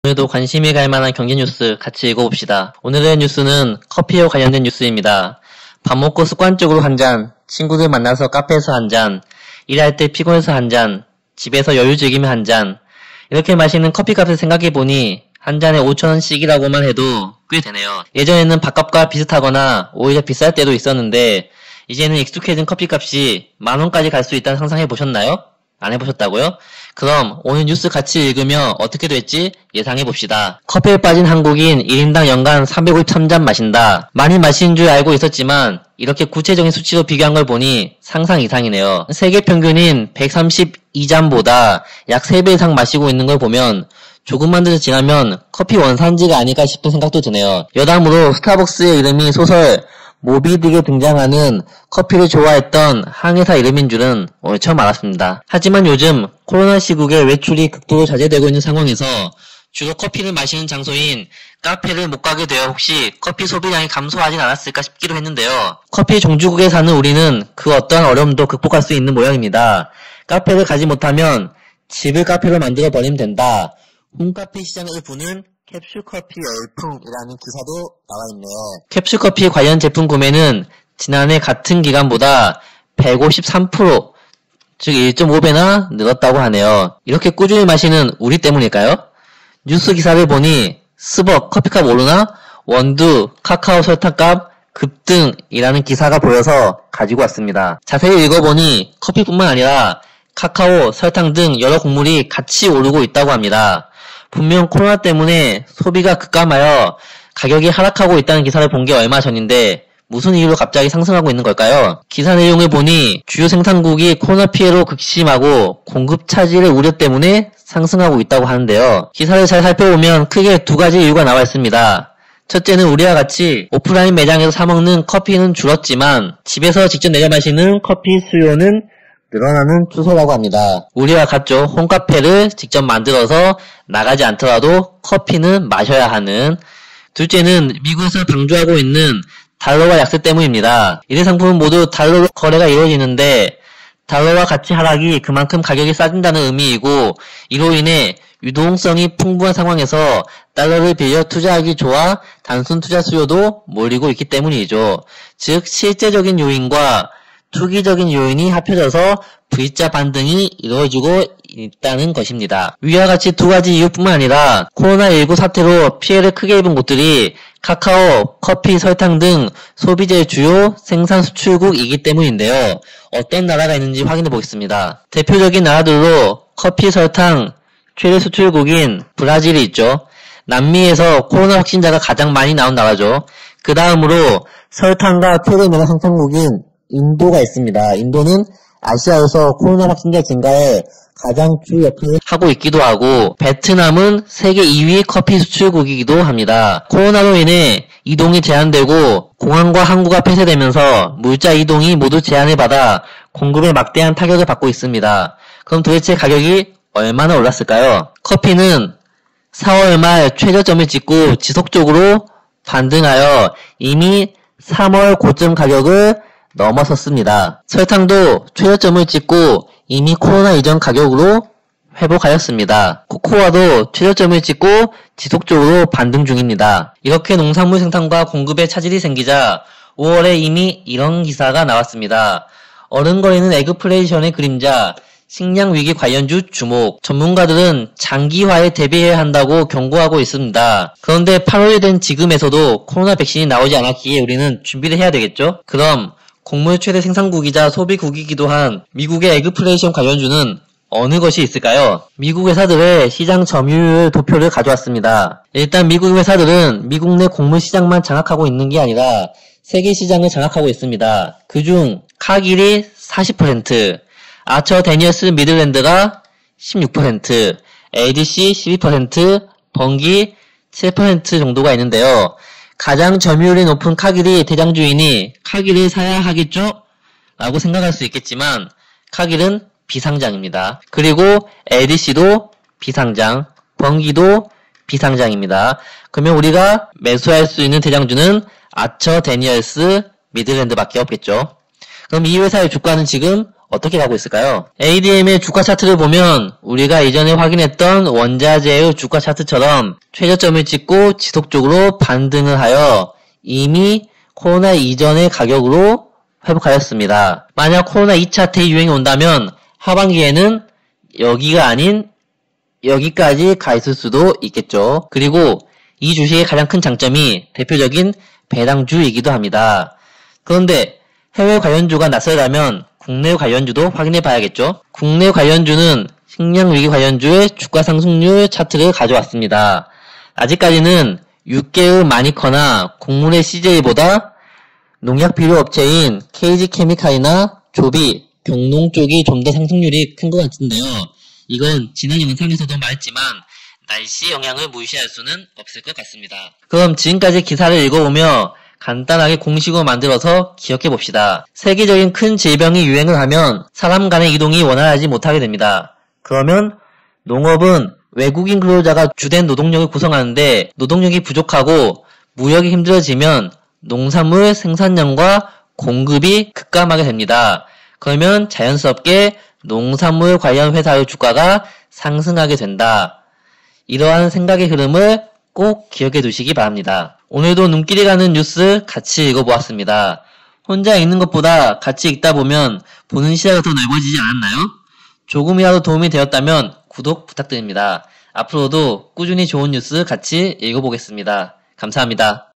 오늘도 관심이 갈 만한 경제 뉴스 같이 읽어봅시다. 오늘의 뉴스는 커피와 관련된 뉴스입니다. 밥 먹고 습관적으로 한 잔, 친구들 만나서 카페에서 한 잔, 일할 때 피곤해서 한 잔, 집에서 여유 즐기며 한 잔. 이렇게 마시는 커피값을 생각해보니 한 잔에 5,000원씩이라고만 해도 꽤 되네요. 예전에는 밥값과 비슷하거나 오히려 비쌀 때도 있었는데 이제는 익숙해진 커피값이 만원까지 갈 수 있다는 상상해보셨나요? 안 해보셨다고요? 그럼 오늘 뉴스 같이 읽으며 어떻게 될지 예상해봅시다. 커피에 빠진 한국인 1인당 연간 353잔 마신다. 많이 마시는 줄 알고 있었지만 이렇게 구체적인 수치로 비교한 걸 보니 상상 이상이네요. 세계 평균인 132잔보다 약 3배 이상 마시고 있는 걸 보면 조금만 더 지나면 커피 원산지가 아닐까 싶은 생각도 드네요. 여담으로 스타벅스의 이름이 소설 모비딕에 등장하는 커피를 좋아했던 항해사 이름인 줄은 오늘 처음 알았습니다. 하지만 요즘 코로나 시국에 외출이 극도로 자제되고 있는 상황에서 주로 커피를 마시는 장소인 카페를 못 가게 되어 혹시 커피 소비량이 감소하진 않았을까 싶기도 했는데요. 커피 종주국에 사는 우리는 그 어떠한 어려움도 극복할 수 있는 모양입니다. 카페를 가지 못하면 집을 카페로 만들어 버리면 된다. 홈카페 시장을 부는 캡슐커피 열풍이라는 기사도 나와있네요. 캡슐커피 관련 제품 구매는 지난해 같은 기간보다 153%, 즉 1.5배나 늘었다고 하네요. 이렇게 꾸준히 마시는 우리 때문일까요? 뉴스 기사를 보니 스벅 커피값 오르나? 원두, 카카오 설탕값 급등이라는 기사가 보여서 가지고 왔습니다. 자세히 읽어보니 커피뿐만 아니라 카카오, 설탕 등 여러 곡물이 같이 오르고 있다고 합니다. 분명 코로나 때문에 소비가 급감하여 가격이 하락하고 있다는 기사를 본 게 얼마 전인데 무슨 이유로 갑자기 상승하고 있는 걸까요? 기사 내용을 보니 주요 생산국이 코로나 피해로 극심하고 공급 차질의 우려 때문에 상승하고 있다고 하는데요. 기사를 잘 살펴보면 크게 두 가지 이유가 나와 있습니다. 첫째는 우리와 같이 오프라인 매장에서 사먹는 커피는 줄었지만 집에서 직접 내려 마시는 커피 수요는 늘어나는 추세라고 합니다. 우리와 같죠. 홈카페를 직접 만들어서 나가지 않더라도 커피는 마셔야 하는. 둘째는 미국에서 방조하고 있는 달러와 약세 때문입니다. 이들 상품은 모두 달러로 거래가 이루어지는데 달러와 가치 하락이 그만큼 가격이 싸진다는 의미이고 이로 인해 유동성이 풍부한 상황에서 달러를 빌려 투자하기 좋아 단순 투자 수요도 몰리고 있기 때문이죠. 즉 실제적인 요인과 투기적인 요인이 합쳐져서 V자 반등이 이루어지고 있다는 것입니다. 위와 같이 두 가지 이유뿐만 아니라 코로나19 사태로 피해를 크게 입은 곳들이 카카오, 커피, 설탕 등 소비재의 주요 생산 수출국이기 때문인데요. 어떤 나라가 있는지 확인해 보겠습니다. 대표적인 나라들로 커피, 설탕 최대 수출국인 브라질이 있죠. 남미에서 코로나 확진자가 가장 많이 나온 나라죠. 그 다음으로 설탕과 최대 메가 생산국인 인도가 있습니다. 인도는 아시아에서 코로나 확진자 증가에 가장 주 역할을 하고 있기도 하고 베트남은 세계 2위 커피 수출국이기도 합니다. 코로나로 인해 이동이 제한되고 공항과 항구가 폐쇄되면서 물자 이동이 모두 제한을 받아 공급에 막대한 타격을 받고 있습니다. 그럼 도대체 가격이 얼마나 올랐을까요? 커피는 4월 말 최저점을 찍고 지속적으로 반등하여 이미 3월 고점 가격을 넘어섰습니다. 설탕도 최저점을 찍고 이미 코로나 이전 가격으로 회복하였습니다. 코코아도 최저점을 찍고 지속적으로 반등 중입니다. 이렇게 농산물 생산과 공급에 차질이 생기자 5월에 이미 이런 기사가 나왔습니다. 어른거리는 에그플레이션의 그림자, 식량 위기 관련주 주목. 전문가들은 장기화에 대비해야 한다고 경고하고 있습니다. 그런데 8월이 된 지금에서도 코로나 백신이 나오지 않았기에 우리는 준비를 해야 되겠죠? 그럼 곡물 최대 생산국이자 소비국이기도 한 미국의 에그플레이션 관련주는 어느 것이 있을까요? 미국 회사들의 시장 점유율 도표를 가져왔습니다. 일단 미국 회사들은 미국 내 곡물 시장만 장악하고 있는 게 아니라 세계 시장을 장악하고 있습니다. 그중 카길이 40%, 아처 데니얼스 미들랜드가 16%, ADC 12%, 번기 7% 정도가 있는데요. 가장 점유율이 높은 카길이 대장주이니 카길을 사야 하겠죠? 라고 생각할 수 있겠지만 카길은 비상장입니다. 그리고 ADC도 비상장, 번기도 비상장입니다. 그러면 우리가 매수할 수 있는 대장주는 아처 데니얼스 미들랜드밖에 없겠죠. 그럼 이 회사의 주가는 지금 어떻게 가고 있을까요? ADM의 주가 차트를 보면 우리가 이전에 확인했던 원자재의 주가 차트처럼 최저점을 찍고 지속적으로 반등을 하여 이미 코로나 이전의 가격으로 회복하였습니다. 만약 코로나 2차 대유행이 온다면 하반기에는 여기가 아닌 여기까지 가 있을 수도 있겠죠. 그리고 이 주식의 가장 큰 장점이 대표적인 배당주이기도 합니다. 그런데 해외 관련주가 낯설다면 국내 관련주도 확인해 봐야겠죠. 국내 관련주는 식량위기 관련주의 주가 상승률 차트를 가져왔습니다. 아직까지는 육계의 마니커나 곡물의 CJ보다 농약 비료 업체인 KG케미칼이나 조비, 경농 쪽이 좀 더 상승률이 큰 것 같은데요. 이건 지난 영상에서도 말했지만 날씨 영향을 무시할 수는 없을 것 같습니다. 그럼 지금까지 기사를 읽어보며 간단하게 공식으로 만들어서 기억해 봅시다. 세계적인 큰 질병이 유행을 하면 사람 간의 이동이 원활하지 못하게 됩니다. 그러면 농업은 외국인 근로자가 주된 노동력을 구성하는데 노동력이 부족하고 무역이 힘들어지면 농산물 생산량과 공급이 급감하게 됩니다. 그러면 자연스럽게 농산물 관련 회사의 주가가 상승하게 된다. 이러한 생각의 흐름을 꼭 기억해 두시기 바랍니다. 오늘도 눈길이 가는 뉴스 같이 읽어보았습니다. 혼자 읽는 것보다 같이 읽다 보면 보는 시야가 더 넓어지지 않았나요? 조금이라도 도움이 되었다면 구독 부탁드립니다. 앞으로도 꾸준히 좋은 뉴스 같이 읽어보겠습니다. 감사합니다.